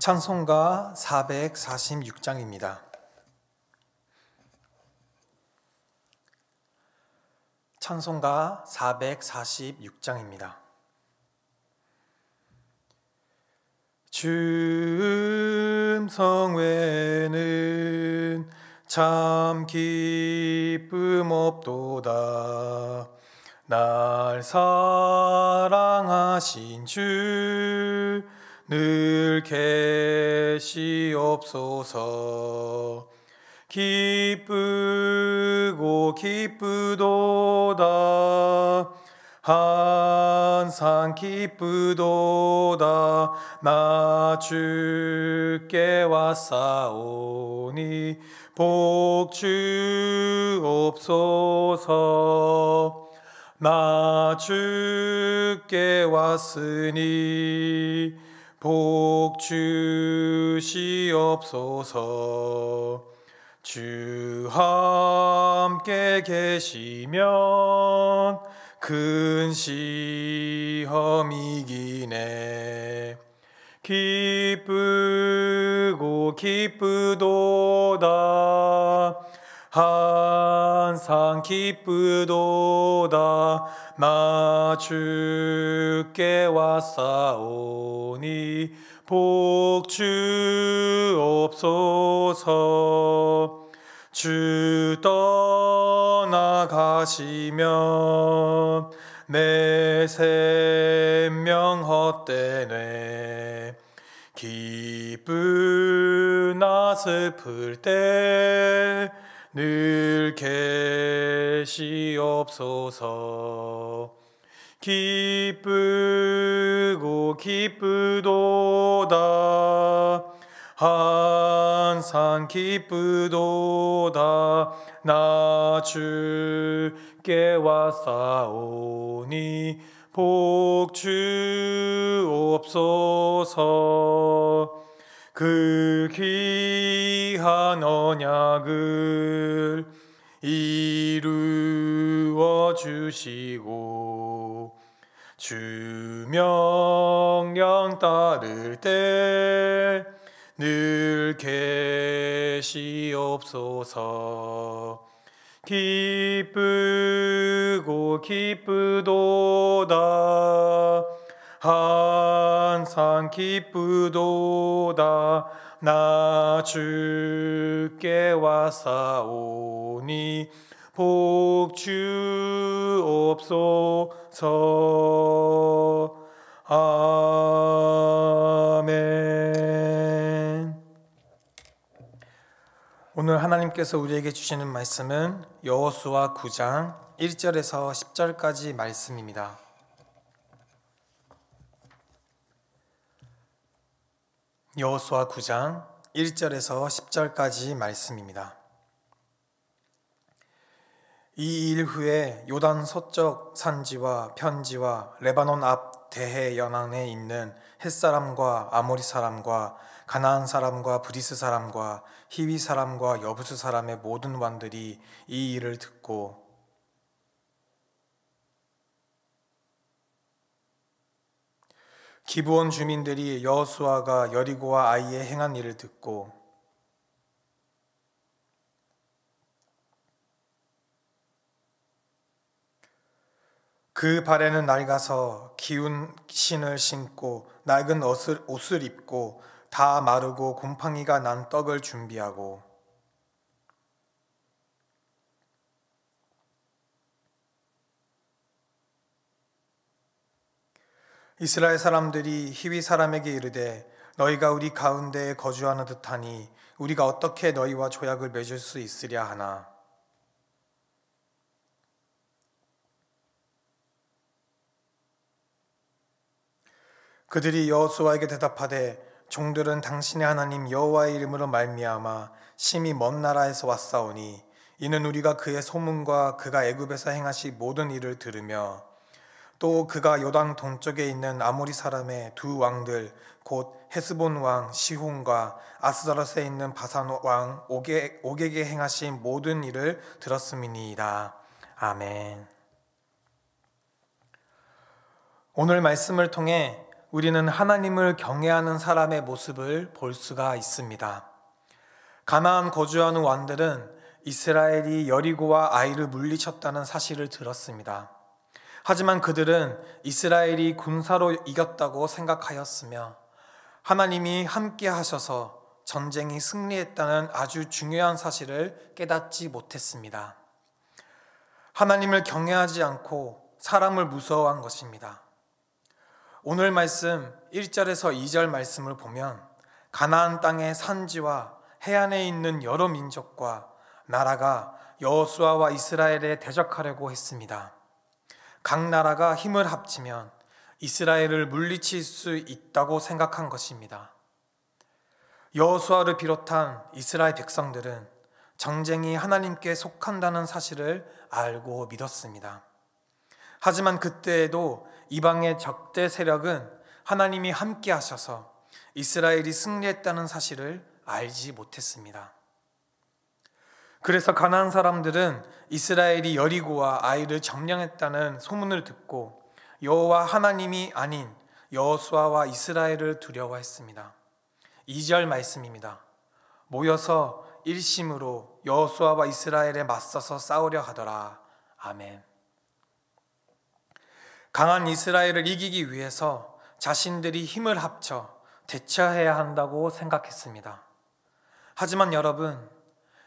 찬송가 446장입니다. 찬송가 446장입니다. 주 음성 외에는 참 기쁨 없도다. 날 사랑하신 주 늘 계시옵소서. 기쁘고 기쁘도다. 항상 기쁘도다. 나 주께 왔사오니 복 주옵소서. 나 주께 왔으니 복 주시옵소서. 주 함께 계시면 큰 시험 이기네. 기쁘고 기쁘도다. 항상 기쁘도다. 나 주께 왔사오니 복 주옵소서. 주 떠나가시면 내 생명 헛되네. 기쁘나 슬플 때 늘 계시옵소서. 기쁘고 기쁘도다. 항상 기쁘도다. 나 주께 왔사오니 복 주옵소서. 그 귀한 언약을 이루어 주시고 주 명령 따를 때 늘 계시옵소서. 기쁘고 기쁘도다. 항상 기쁘도다. 나 주께 왔사오니 복 주옵소서. 아멘. 오늘 하나님께서 우리에게 주시는 말씀은 여호수아 9장 1절에서 10절까지 말씀입니다. 여호수아 9장 1절에서 10절까지 말씀입니다. 이 일 후에 요단 서쪽 산지와 편지와 레바논 앞 대해 연안에 있는 헷사람과 아모리 사람과 가나안 사람과 브리스 사람과 히위 사람과 여부스 사람의 모든 왕들이 이 일을 듣고 기브온 주민들이 여호수아가 여리고와 아이에 행한 일을 듣고 그 발에는 낡아서 기운 신을 신고 낡은 옷을 입고 다 마르고 곰팡이가 난 떡을 준비하고 이스라엘 사람들이 히위 사람에게 이르되 너희가 우리 가운데에 거주하는 듯하니 우리가 어떻게 너희와 조약을 맺을 수 있으랴 하나. 그들이 여호수아에게 대답하되 종들은 당신의 하나님 여호와의 이름으로 말미암아 심히 먼 나라에서 왔사오니 이는 우리가 그의 소문과 그가 애굽에서 행하신 모든 일을 들으며 또 그가 요단 동쪽에 있는 아모리 사람의 두 왕들 곧 헤스본 왕 시혼과 아스다롯에 있는 바산 왕 옥에게 행하신 모든 일을 들었음이니이다. 아멘. 오늘 말씀을 통해 우리는 하나님을 경외하는 사람의 모습을 볼 수가 있습니다. 가나안 거주하는 왕들은 이스라엘이 여리고와 아이를 물리쳤다는 사실을 들었습니다. 하지만 그들은 이스라엘이 군사로 이겼다고 생각하였으며 하나님이 함께 하셔서 전쟁이 승리했다는 아주 중요한 사실을 깨닫지 못했습니다. 하나님을 경외하지 않고 사람을 무서워한 것입니다. 오늘 말씀 1절에서 2절 말씀을 보면 가나안 땅의 산지와 해안에 있는 여러 민족과 나라가 여호수아와 이스라엘에 대적하려고 했습니다. 각 나라가 힘을 합치면 이스라엘을 물리칠 수 있다고 생각한 것입니다. 여호수아를 비롯한 이스라엘 백성들은 전쟁이 하나님께 속한다는 사실을 알고 믿었습니다. 하지만 그때에도 이방의 적대 세력은 하나님이 함께 하셔서 이스라엘이 승리했다는 사실을 알지 못했습니다. 그래서 가나안 사람들은 이스라엘이 여리고와 아이를 점령했다는 소문을 듣고 여호와 하나님이 아닌 여호수아와 이스라엘을 두려워했습니다. 2절 말씀입니다. 모여서 일심으로 여호수아와 이스라엘에 맞서서 싸우려 하더라. 아멘. 강한 이스라엘을 이기기 위해서 자신들이 힘을 합쳐 대처해야 한다고 생각했습니다. 하지만 여러분,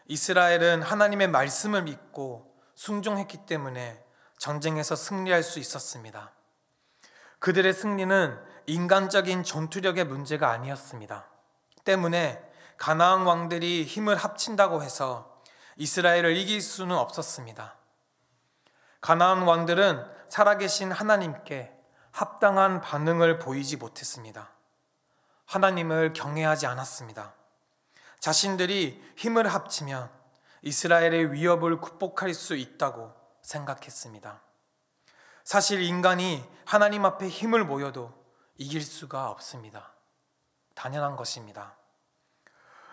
이스라엘은 하나님의 말씀을 믿고 순종했기 때문에 전쟁에서 승리할 수 있었습니다. 그들의 승리는 인간적인 전투력의 문제가 아니었습니다. 때문에 가나안 왕들이 힘을 합친다고 해서 이스라엘을 이길 수는 없었습니다. 가나안 왕들은 살아계신 하나님께 합당한 반응을 보이지 못했습니다. 하나님을 경외하지 않았습니다. 자신들이 힘을 합치면 이스라엘의 위협을 극복할 수 있다고 생각했습니다. 사실 인간이 하나님 앞에 힘을 모여도 이길 수가 없습니다. 당연한 것입니다.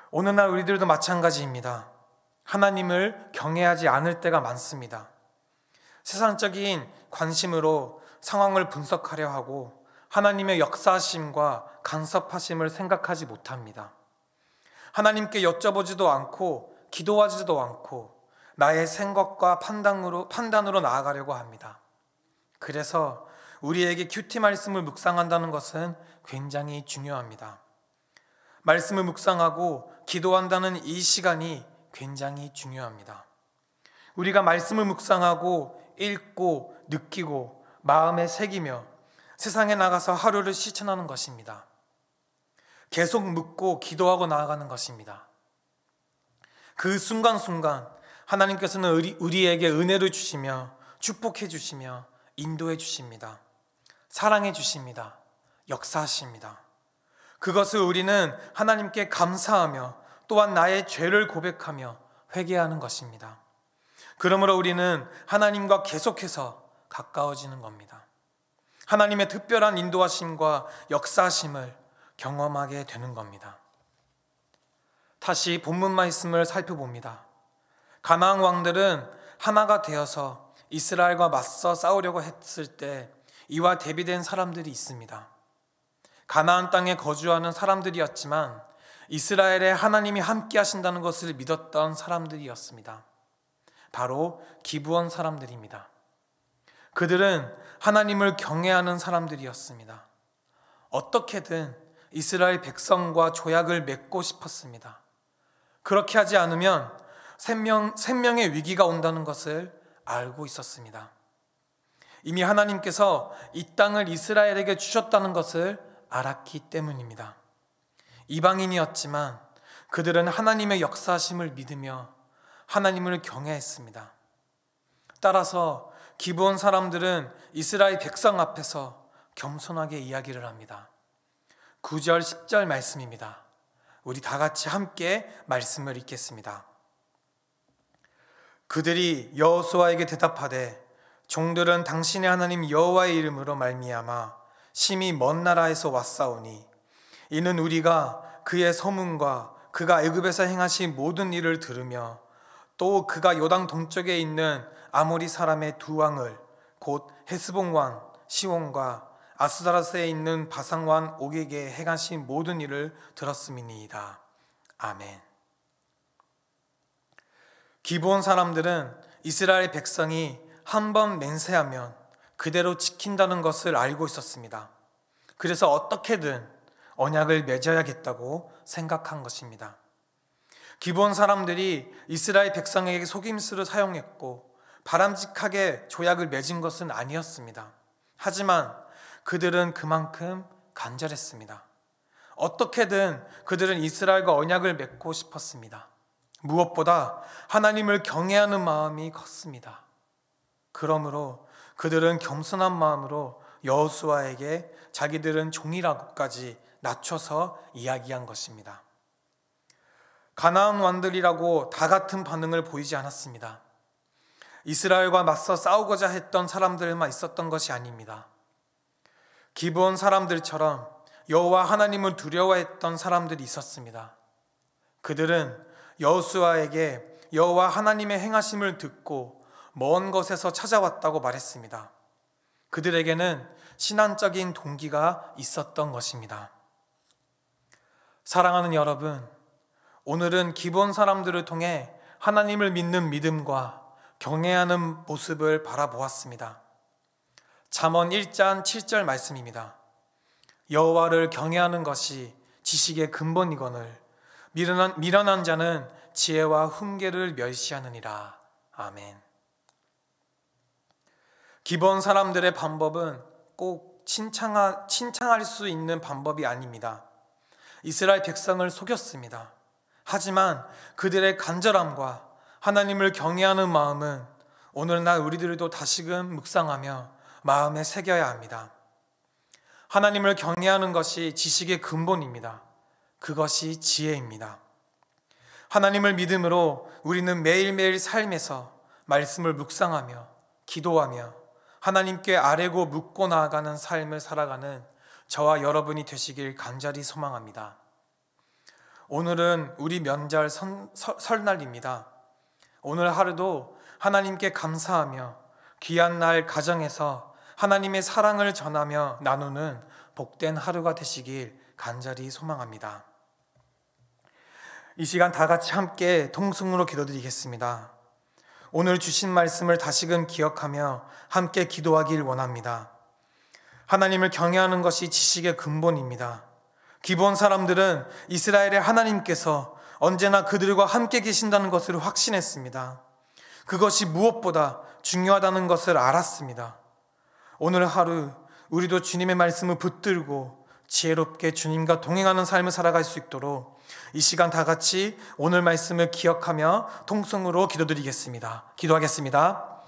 오늘날 우리들도 마찬가지입니다. 하나님을 경외하지 않을 때가 많습니다. 세상적인 관심으로 상황을 분석하려 하고 하나님의 역사하심과 간섭하심을 생각하지 못합니다. 하나님께 여쭤보지도 않고 기도하지도 않고 나의 생각과 판단으로 나아가려고 합니다. 그래서 우리에게 큐티 말씀을 묵상한다는 것은 굉장히 중요합니다. 말씀을 묵상하고 기도한다는 이 시간이 굉장히 중요합니다. 우리가 말씀을 묵상하고 읽고 느끼고 마음에 새기며 세상에 나가서 하루를 실천하는 것입니다. 계속 묻고 기도하고 나아가는 것입니다. 그 순간순간 하나님께서는 우리에게 은혜를 주시며 축복해 주시며 인도해 주십니다. 사랑해 주십니다. 역사하십니다. 그것을 우리는 하나님께 감사하며 또한 나의 죄를 고백하며 회개하는 것입니다. 그러므로 우리는 하나님과 계속해서 가까워지는 겁니다. 하나님의 특별한 인도하심과 역사하심을 경험하게 되는 겁니다. 다시 본문 말씀을 살펴봅니다. 가나안 왕들은 하나가 되어서 이스라엘과 맞서 싸우려고 했을 때 이와 대비된 사람들이 있습니다. 가나안 땅에 거주하는 사람들이었지만 이스라엘에 하나님이 함께 하신다는 것을 믿었던 사람들이었습니다. 바로 기브온 사람들입니다. 그들은 하나님을 경외하는 사람들이었습니다. 어떻게든 이스라엘 백성과 조약을 맺고 싶었습니다. 그렇게 하지 않으면 생명의 위기가 온다는 것을 알고 있었습니다. 이미 하나님께서 이 땅을 이스라엘에게 주셨다는 것을 알았기 때문입니다. 이방인이었지만 그들은 하나님의 역사하심을 믿으며 하나님을 경외했습니다. 따라서 기브온 사람들은 이스라엘 백성 앞에서 겸손하게 이야기를 합니다. 9절 10절 말씀입니다. 우리 다 같이 함께 말씀을 읽겠습니다. 그들이 여호수아에게 대답하되 종들은 당신의 하나님 여호와의 이름으로 말미암아 심히 먼 나라에서 왔사오니 이는 우리가 그의 서문과 그가 애굽에서 행하신 모든 일을 들으며 또 그가 요단 동쪽에 있는 아모리 사람의 두 왕을 곧 헤스본 왕 시온과 아스다라스에 있는 바산왕 옥에게 행하신 모든 일을 들었음이니이다. 아멘. 기브온 사람들은 이스라엘 백성이 한번 맹세하면 그대로 지킨다는 것을 알고 있었습니다. 그래서 어떻게든 언약을 맺어야겠다고 생각한 것입니다. 기브온 사람들이 이스라엘 백성에게 속임수를 사용했고 바람직하게 조약을 맺은 것은 아니었습니다. 하지만 그들은 그만큼 간절했습니다. 어떻게든 그들은 이스라엘과 언약을 맺고 싶었습니다. 무엇보다 하나님을 경외하는 마음이 컸습니다. 그러므로 그들은 겸손한 마음으로 여호수아에게 자기들은 종이라고까지 낮춰서 이야기한 것입니다. 가나안 왕들이라고 다 같은 반응을 보이지 않았습니다. 이스라엘과 맞서 싸우고자 했던 사람들만 있었던 것이 아닙니다. 기브온 사람들처럼 여호와 하나님을 두려워했던 사람들이 있었습니다. 그들은 여호수아에게 여호와 하나님의 행하심을 듣고 먼 곳에서 찾아왔다고 말했습니다. 그들에게는 신앙적인 동기가 있었던 것입니다. 사랑하는 여러분, 오늘은 기브온 사람들을 통해 하나님을 믿는 믿음과 경외하는 모습을 바라보았습니다. 잠언 1장 7절 말씀입니다. 여호와를 경외하는 것이 지식의 근본이거늘 미련한 자는 지혜와 훈계를 멸시하느니라. 아멘. 기브온 사람들의 방법은 꼭 칭찬할 수 있는 방법이 아닙니다. 이스라엘 백성을 속였습니다. 하지만 그들의 간절함과 하나님을 경외하는 마음은 오늘날 우리들도 다시금 묵상하며 마음에 새겨야 합니다. 하나님을 경외하는 것이 지식의 근본입니다. 그것이 지혜입니다. 하나님을 믿음으로 우리는 매일매일 삶에서 말씀을 묵상하며 기도하며 하나님께 아뢰고 묻고 나아가는 삶을 살아가는 저와 여러분이 되시길 간절히 소망합니다. 오늘은 우리 명절 설날입니다. 오늘 하루도 하나님께 감사하며 귀한 날 가정에서 하나님의 사랑을 전하며 나누는 복된 하루가 되시길 간절히 소망합니다. 이 시간 다 같이 함께 통성으로 기도드리겠습니다. 오늘 주신 말씀을 다시금 기억하며 함께 기도하길 원합니다. 하나님을 경외하는 것이 지식의 근본입니다. 기브온 사람들은 이스라엘의 하나님께서 언제나 그들과 함께 계신다는 것을 확신했습니다. 그것이 무엇보다 중요하다는 것을 알았습니다. 오늘 하루 우리도 주님의 말씀을 붙들고 지혜롭게 주님과 동행하는 삶을 살아갈 수 있도록 이 시간 다 같이 오늘 말씀을 기억하며 통성으로 기도드리겠습니다. 기도하겠습니다.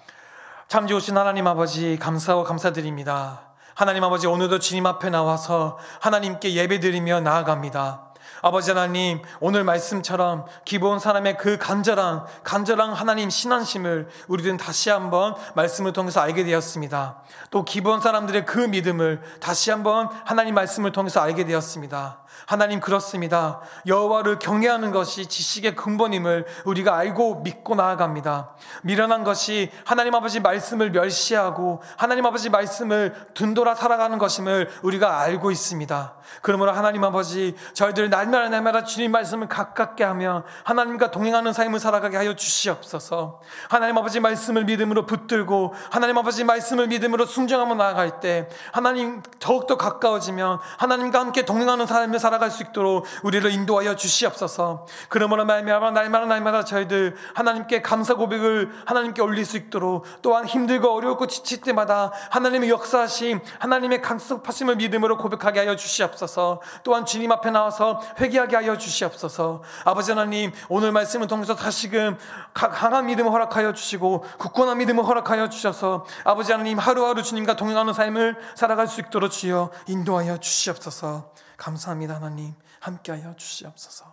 참 좋으신 하나님 아버지, 감사하고 감사드립니다. 하나님 아버지, 오늘도 주님 앞에 나와서 하나님께 예배드리며 나아갑니다. 아버지 하나님, 오늘 말씀처럼 기브온 사람의 그 간절한 하나님 신앙심을 우리들은 다시 한번 말씀을 통해서 알게 되었습니다. 또 기브온 사람들의 그 믿음을 다시 한번 하나님 말씀을 통해서 알게 되었습니다. 하나님, 그렇습니다. 여호와를 경외하는 것이 지식의 근본임을 우리가 알고 믿고 나아갑니다. 미련한 것이 하나님 아버지 말씀을 멸시하고 하나님 아버지 말씀을 둔돌아 살아가는 것임을 우리가 알고 있습니다. 그러므로 하나님 아버지, 저희들 날마다 주님 말씀을 가깝게 하며 하나님과 동행하는 삶을 살아가게 하여 주시옵소서. 하나님 아버지 말씀을 믿음으로 붙들고 하나님 아버지 말씀을 믿음으로 순종하며 나아갈 때 하나님 더욱더 가까워지며 하나님과 함께 동행하는 삶을 살아갈 수 있도록 우리를 인도하여 주시옵소서. 그러므로 말미암아 날마다 저희들 하나님께 감사 고백을 하나님께 올릴 수 있도록, 또한 힘들고 어렵고 지칠 때마다 하나님의 역사하심, 하나님의 강섭하심을 믿음으로 고백하게 하여 주시옵소서. 또한 주님 앞에 나와서 회개하게 하여 주시옵소서. 아버지 하나님, 오늘 말씀을 통해서 다시금 강한 믿음을 허락하여 주시고 굳건한 믿음을 허락하여 주셔서 아버지 하나님, 하루하루 주님과 동행하는 삶을 살아갈 수 있도록 주여 인도하여 주시옵소서. 감사합니다. 하나님, 함께하여 주시옵소서.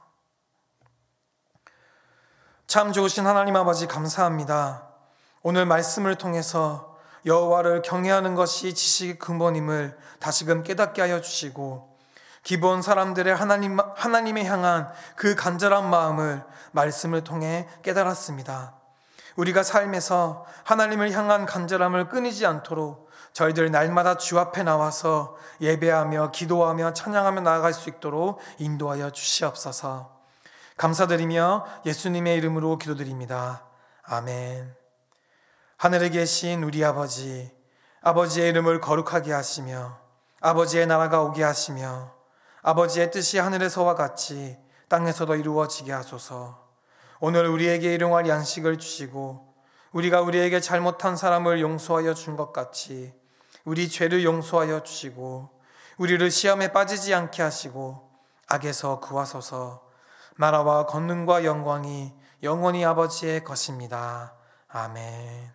참 좋으신 하나님 아버지, 감사합니다. 오늘 말씀을 통해서 여호와를 경외하는 것이 지식의 근본임을 다시금 깨닫게 하여 주시고 기브온 사람들의 하나님에 향한 그 간절한 마음을 말씀을 통해 깨달았습니다. 우리가 삶에서 하나님을 향한 간절함을 끊이지 않도록 저희들 날마다 주 앞에 나와서 예배하며 기도하며 찬양하며 나아갈 수 있도록 인도하여 주시옵소서. 감사드리며 예수님의 이름으로 기도드립니다. 아멘. 하늘에 계신 우리 아버지, 아버지의 이름을 거룩하게 하시며 아버지의 나라가 오게 하시며 아버지의 뜻이 하늘에서와 같이 땅에서도 이루어지게 하소서. 오늘 우리에게 일용할 양식을 주시고 우리가 우리에게 잘못한 사람을 용서하여 준 것 같이 우리 죄를 용서하여 주시고 우리를 시험에 빠지지 않게 하시고 악에서 구하소서. 나라와 권능과 영광이 영원히 아버지의 것입니다. 아멘.